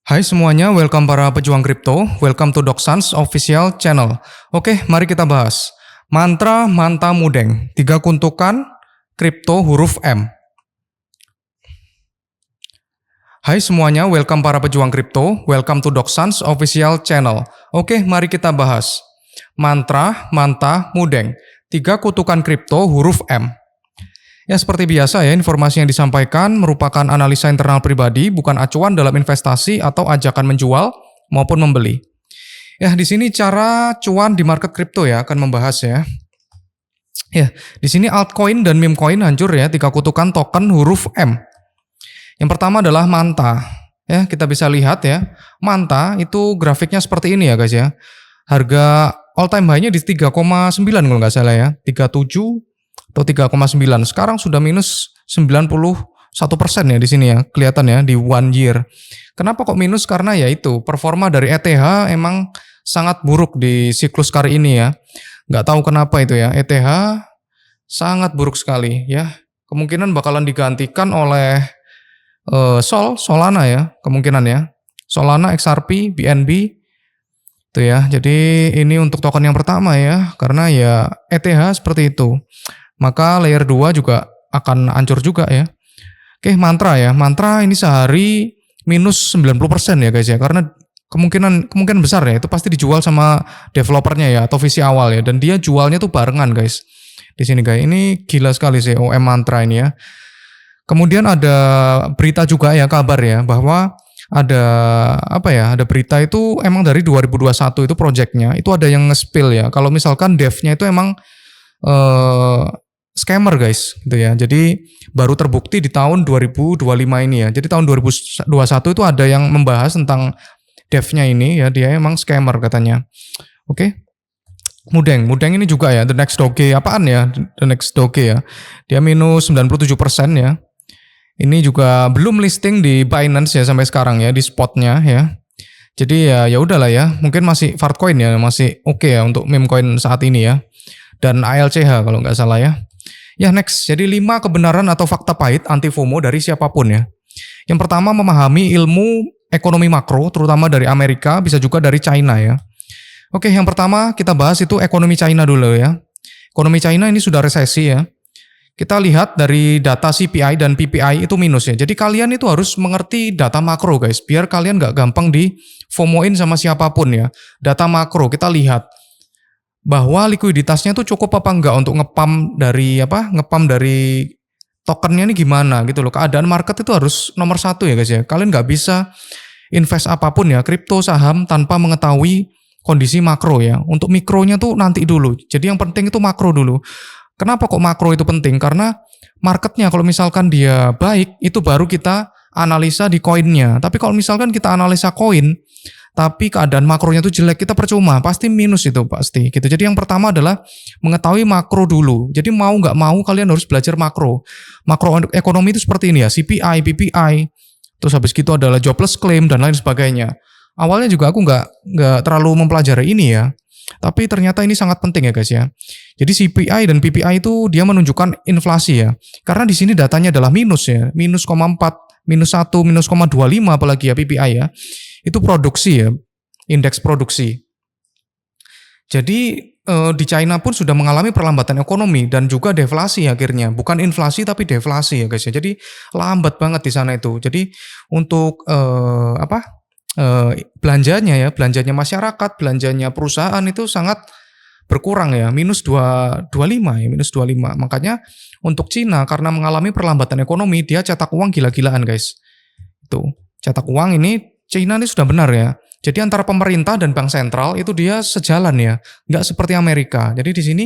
Hai semuanya, welcome para pejuang kripto, welcome to Doksans official channel. Oke, mari kita bahas. Mantra Manta Mudeng, 3 kuntukan kripto huruf M. Hai semuanya, welcome para pejuang kripto, welcome to Doksans official channel. Oke, mari kita bahas. Mantra Manta Mudeng, 3 kutukan kripto huruf M. Ya seperti biasa ya, informasi yang disampaikan merupakan analisa internal pribadi, bukan acuan dalam investasi atau ajakan menjual maupun membeli. Ya di sini cara cuan di market kripto ya akan membahas ya. Ya di sini altcoin dan meme coin hancur ya, 3 kutukan token huruf M. Yang pertama adalah Manta. Ya kita bisa lihat ya, Manta itu grafiknya seperti ini ya guys ya. Harga all time high-nya di 3,9 kalau nggak salah ya, 37 atau 3,9. Sekarang sudah minus 91% ya di sini ya, kelihatan ya di 1 year. Kenapa kok minus? Karena ya itu performa dari ETH emang sangat buruk di siklus kali ini ya. Nggak tahu kenapa itu ya, ETH sangat buruk sekali ya. Kemungkinan bakalan digantikan oleh Solana ya, kemungkinan ya. Solana, XRP, BNB itu ya. Jadi ini untuk token yang pertama ya, karena ya ETH seperti itu. Maka layer 2 juga akan hancur juga ya. Oke, Mantra ya. Mantra ini sehari minus 90% ya guys ya. Karena kemungkinan besar ya itu pasti dijual sama developernya ya atau visi awal ya, dan dia jualnya tuh barengan guys. Di sini guys. Ini gila sekali sih OM Mantra ini ya. Kemudian ada berita juga ya, kabar ya, bahwa ada ada berita itu emang dari 2021 itu projectnya itu ada yang nge-spill ya. Kalau misalkan devnya itu emang scammer guys gitu ya. Jadi baru terbukti di tahun 2025 ini ya. Jadi tahun 2021 itu ada yang membahas tentang devnya ini ya, dia emang scammer katanya. Oke. Mudeng ini juga ya, The Next Doge. Apaan ya The Next Doge ya? Dia minus 97% ya. Ini juga belum listing di Binance ya sampai sekarang ya, di spotnya ya. Jadi ya udahlah ya, mungkin masih Fartcoin ya, masih oke ya untuk meme coin saat ini ya. Dan ALCH kalau nggak salah ya. Ya next, jadi 5 kebenaran atau fakta pahit anti FOMO dari siapapun ya. Yang pertama, memahami ilmu ekonomi makro, terutama dari Amerika, bisa juga dari China ya. Oke, yang pertama kita bahas itu ekonomi China dulu ya. Ekonomi China ini sudah resesi ya. Kita lihat dari data CPI dan PPI itu minus ya. Jadi kalian itu harus mengerti data makro guys, biar kalian nggak gampang di FOMO-in sama siapapun ya. Data makro kita lihat bahwa likuiditasnya tuh cukup apa enggak untuk ngepam dari tokennya ini gimana gitu loh. Keadaan market itu harus nomor 1 ya guys ya. Kalian nggak bisa invest apapun ya, kripto, saham tanpa mengetahui kondisi makro ya. Untuk mikronya tuh nanti dulu. Jadi yang penting itu makro dulu. Kenapa kok makro itu penting? Karena marketnya kalau misalkan dia baik, itu baru kita analisa di koinnya. Tapi kalau misalkan kita analisa koin tapi keadaan makronya itu jelek, kita percuma, pasti minus itu pasti gitu. Jadi yang pertama adalah mengetahui makro dulu. Jadi mau nggak mau kalian harus belajar makro. Makro ekonomi itu seperti ini ya, CPI, PPI, terus habis gitu adalah jobless claim dan lain sebagainya. Awalnya juga aku nggak terlalu mempelajari ini ya, tapi ternyata ini sangat penting ya guys ya. Jadi CPI dan PPI itu dia menunjukkan inflasi ya, karena di sini datanya adalah minus ya, minus 0,4, minus 1, minus 0,25 apalagi ya PPI ya. Itu produksi ya, indeks produksi. Jadi di China pun sudah mengalami perlambatan ekonomi dan juga deflasi akhirnya, bukan inflasi tapi deflasi ya guys ya. Jadi lambat banget di sana itu. Jadi untuk belanjanya masyarakat, belanjanya perusahaan itu sangat berkurang ya, minus 25 ya, minus 25. Makanya untuk China karena mengalami perlambatan ekonomi, dia cetak uang gila-gilaan guys. Itu cetak uang ini China ini sudah benar ya. Jadi antara pemerintah dan bank sentral itu dia sejalan ya, nggak seperti Amerika. Jadi di sini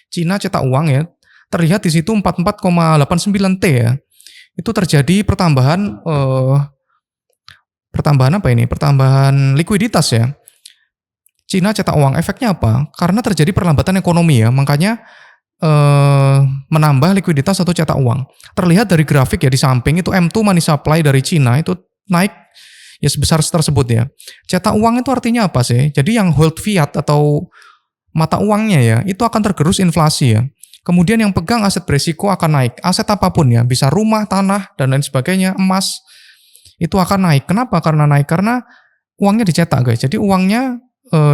China cetak uang ya, terlihat di situ 44,89 T ya. Itu terjadi pertambahan Pertambahan likuiditas ya. China cetak uang, efeknya apa? Karena terjadi perlambatan ekonomi ya, makanya menambah likuiditas atau cetak uang. Terlihat dari grafik ya di samping itu M2 money supply dari China itu naik ya sebesar tersebut ya. Cetak uang itu artinya apa sih? Jadi yang hold fiat atau mata uangnya ya, itu akan tergerus inflasi ya. Kemudian yang pegang aset beresiko akan naik. Aset apapun ya, bisa rumah, tanah, dan lain sebagainya, emas. itu akan naik. Kenapa? Karena naik karena uangnya dicetak guys. Jadi uangnya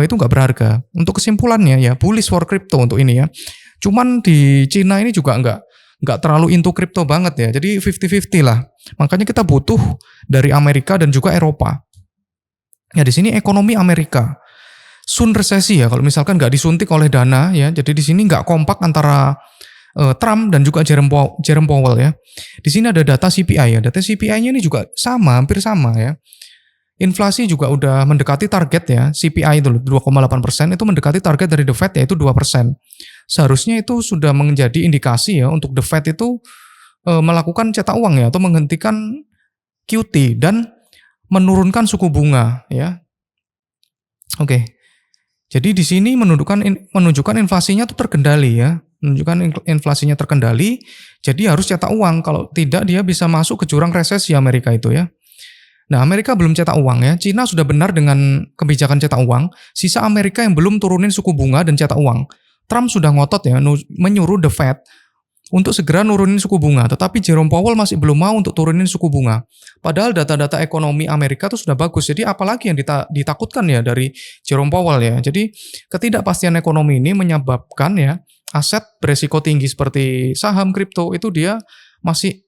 itu nggak berharga. Untuk kesimpulannya ya bullish for crypto untuk ini ya. Cuman di Cina ini juga nggak terlalu into crypto banget ya. Jadi 50-50 lah. Makanya kita butuh dari Amerika dan juga Eropa. Ya di sini ekonomi Amerika soon resesi ya. Kalau misalkan nggak disuntik oleh dana ya. Jadi di sini nggak kompak antara Trump dan juga Jerome Powell ya. Di sini ada data CPI ya. Data CPI-nya ini juga sama, hampir sama ya. Inflasi juga udah mendekati target ya. CPI itu 2,8% itu mendekati target dari The Fed yaitu 2%. Seharusnya itu sudah menjadi indikasi ya untuk The Fed itu melakukan cetak uang ya atau menghentikan QT dan menurunkan suku bunga ya. Oke. Jadi di sini menunjukkan inflasinya itu terkendali ya. Menunjukkan inflasinya terkendali, jadi harus cetak uang. Kalau tidak dia bisa masuk ke jurang resesi Amerika itu ya. Nah, Amerika belum cetak uang ya. Cina sudah benar dengan kebijakan cetak uang. Sisa Amerika yang belum turunin suku bunga dan cetak uang. Trump sudah ngotot ya, menyuruh The Fed untuk segera nurunin suku bunga. Tetapi Jerome Powell masih belum mau untuk turunin suku bunga. Padahal data-data ekonomi Amerika itu sudah bagus. Jadi apalagi yang ditakutkan ya dari Jerome Powell ya. Jadi ketidakpastian ekonomi ini menyebabkan ya aset beresiko tinggi seperti saham, kripto itu dia masih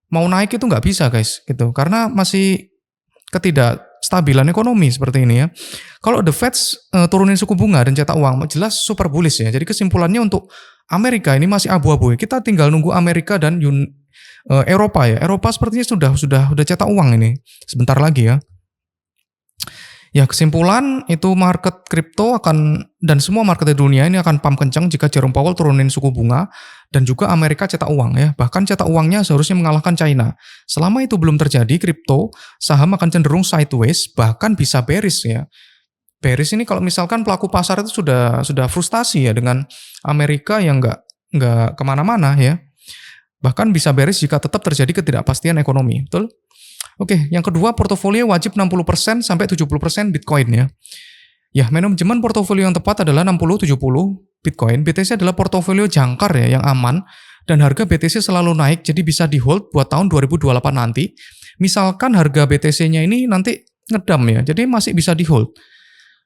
mau naik itu nggak bisa guys gitu. Karena masih ketidakstabilan ekonomi seperti ini ya. Kalau The Fed turunin suku bunga dan cetak uang jelas super bullish ya. Jadi kesimpulannya untuk Amerika ini masih abu-abu. Kita tinggal nunggu Amerika dan Eropa ya. Eropa sepertinya sudah cetak uang ini sebentar lagi ya. Ya kesimpulan itu market kripto dan semua market di dunia ini akan pump kencang jika Jerome Powell turunin suku bunga dan juga Amerika cetak uang ya. Bahkan cetak uangnya seharusnya mengalahkan China. Selama itu belum terjadi, kripto saham akan cenderung sideways bahkan bisa bearish ya. Bearish ini kalau misalkan pelaku pasar itu sudah frustasi ya dengan Amerika yang nggak kemana-mana ya. Bahkan bisa bearish jika tetap terjadi ketidakpastian ekonomi, betul? Oke, yang kedua portofolio wajib 60% sampai 70% Bitcoin ya. Ya, manajemen portofolio yang tepat adalah 60-70 Bitcoin. BTC adalah portofolio jangkar ya yang aman dan harga BTC selalu naik jadi bisa di hold buat tahun 2028 nanti. Misalkan harga BTC-nya ini nanti ngedam ya, jadi masih bisa di hold.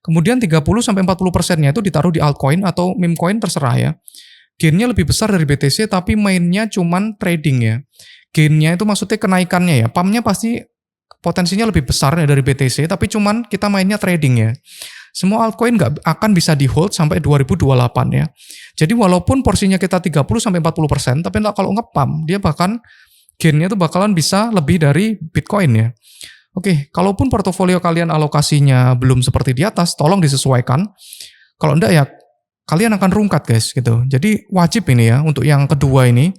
Kemudian 30-40%-nya itu ditaruh di altcoin atau meme coin terserah ya. Gain-nya lebih besar dari BTC tapi mainnya cuman trading ya. Gain-nya itu maksudnya kenaikannya ya. Pump-nya pasti potensinya lebih besar ya dari BTC tapi cuman kita mainnya trading ya. Semua altcoin nggak akan bisa di hold sampai 2028 ya. Jadi walaupun porsinya kita 30-40%, tapi kalau nge-pump dia bahkan gain-nya itu bakalan bisa lebih dari Bitcoin ya. Oke, kalaupun portofolio kalian alokasinya belum seperti di atas, tolong disesuaikan. Kalau enggak ya kalian akan rungkat guys gitu. Jadi wajib ini ya untuk yang kedua ini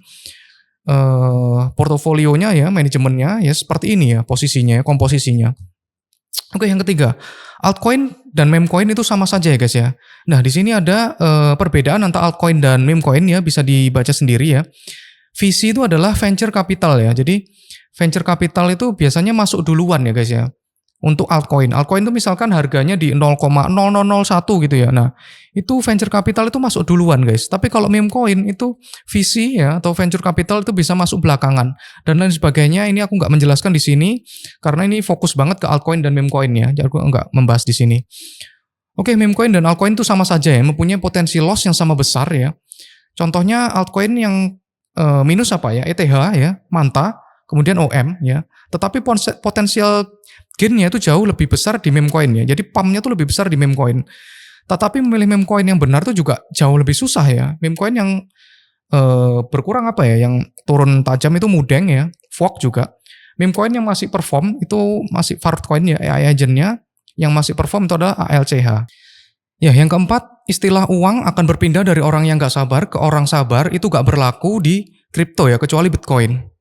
portofolionya ya, manajemennya ya seperti ini ya posisinya, komposisinya. Oke, yang ketiga, altcoin dan meme coin itu sama saja ya guys ya. Nah, di sini ada perbedaan antara altcoin dan meme coin ya, bisa dibaca sendiri ya. VC itu adalah venture capital ya. Jadi venture capital itu biasanya masuk duluan ya guys ya. Untuk altcoin. Altcoin itu misalkan harganya di 0,0001 gitu ya. Nah, itu venture capital itu masuk duluan guys. Tapi kalau meme coin itu VC ya atau venture capital itu bisa masuk belakangan dan lain sebagainya. Ini aku nggak menjelaskan di sini karena ini fokus banget ke altcoin dan meme coin ya. Jadi aku nggak membahas di sini. Oke, meme coin dan altcoin itu sama saja ya, mempunyai potensi loss yang sama besar ya. Contohnya altcoin yang minus apa ya? ETH ya, Manta, kemudian OM ya. Tetapi potensial gain-nya itu jauh lebih besar di meme coin ya. Jadi pump-nya tuh lebih besar di meme coin. Tetapi memilih meme coin yang benar tuh juga jauh lebih susah ya. Meme coin yang berkurang apa ya, yang turun tajam itu Mudeng ya, Fork juga. Meme coin yang masih perform itu masih Fartcoin ya, AI agent-nya yang masih perform itu adalah ALCH. Ya, yang keempat, istilah uang akan berpindah dari orang yang nggak sabar ke orang sabar itu nggak berlaku di kripto ya, kecuali Bitcoin.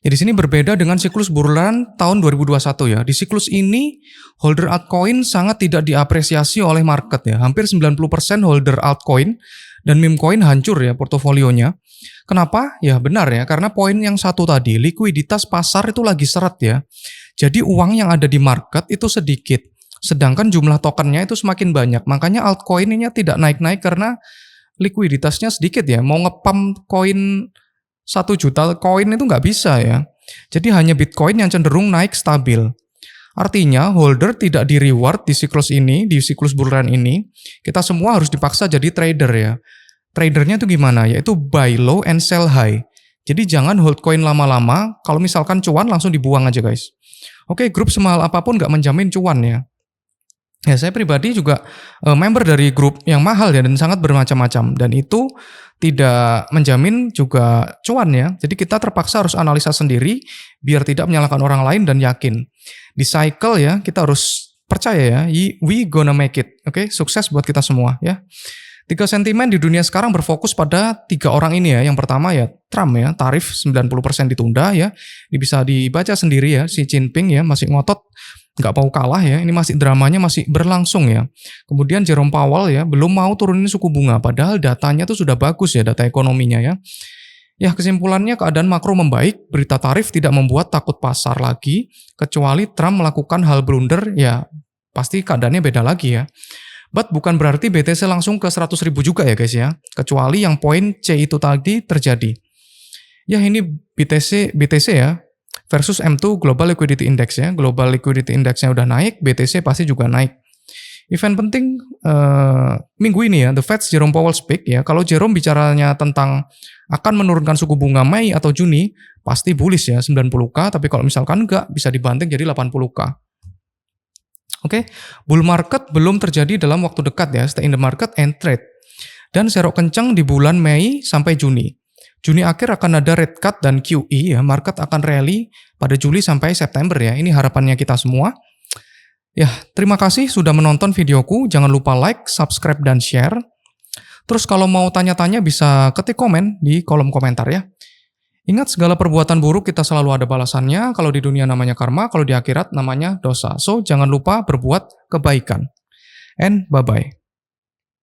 Ya di sini berbeda dengan siklus bulan tahun 2021 ya. Di siklus ini holder altcoin sangat tidak diapresiasi oleh market ya. Hampir 90% holder altcoin dan meme coin hancur ya portofolionya. Kenapa? Ya benar ya, karena poin yang satu tadi, likuiditas pasar itu lagi seret ya. Jadi uang yang ada di market itu sedikit. Sedangkan jumlah tokennya itu semakin banyak. Makanya altcoin ini tidak naik-naik karena likuiditasnya sedikit ya. Mau nge-pump koin 1 juta koin itu nggak bisa ya. Jadi hanya Bitcoin yang cenderung naik stabil. Artinya holder tidak di reward di siklus ini, di siklus bull run ini. Kita semua harus dipaksa jadi trader ya. Tradernya itu gimana? Yaitu buy low and sell high. Jadi jangan hold coin lama-lama, kalau misalkan cuan langsung dibuang aja guys. Oke, grup semahal apapun nggak menjamin cuan ya. Ya, saya pribadi juga member dari grup yang mahal ya dan sangat bermacam-macam dan itu tidak menjamin juga cuan ya. Jadi kita terpaksa harus analisa sendiri biar tidak menyalahkan orang lain dan yakin. Di cycle ya kita harus percaya ya, we gonna make it. Oke, sukses buat kita semua ya. 3 sentimen di dunia sekarang berfokus pada 3 orang ini ya. Yang pertama ya Trump ya, tarif 90% ditunda ya. Ini bisa dibaca sendiri ya, Xi Jinping ya masih ngotot nggak mau kalah ya, ini masih dramanya masih berlangsung ya. Kemudian Jerome Powell ya belum mau turunin suku bunga, padahal datanya tuh sudah bagus ya, data ekonominya ya. Ya kesimpulannya keadaan makro membaik, berita tarif tidak membuat takut pasar lagi, kecuali Trump melakukan hal blunder ya pasti keadaannya beda lagi ya. But bukan berarti BTC langsung ke 100.000 juga ya guys ya, kecuali yang poin C itu tadi terjadi. Ya ini BTC ya, versus M2 Global Liquidity Index ya. Global Liquidity Index-nya udah naik, BTC pasti juga naik. Event penting minggu ini ya, The Fed's Jerome Powell speak ya. Kalau Jerome bicaranya tentang akan menurunkan suku bunga Mei atau Juni, pasti bullish ya 90k, tapi kalau misalkan enggak bisa dibanting jadi 80k. Oke, bull market belum terjadi dalam waktu dekat ya, stay in the market and trade. Dan serok kencang di bulan Mei sampai Juni. Juni akhir akan ada red cut dan QE ya, market akan rally pada Juli sampai September ya. Ini harapannya kita semua. Ya, terima kasih sudah menonton videoku. Jangan lupa like, subscribe, dan share. Terus kalau mau tanya-tanya bisa ketik komen di kolom komentar ya. Ingat segala perbuatan buruk kita selalu ada balasannya. Kalau di dunia namanya karma, kalau di akhirat namanya dosa. So, jangan lupa berbuat kebaikan. And bye-bye.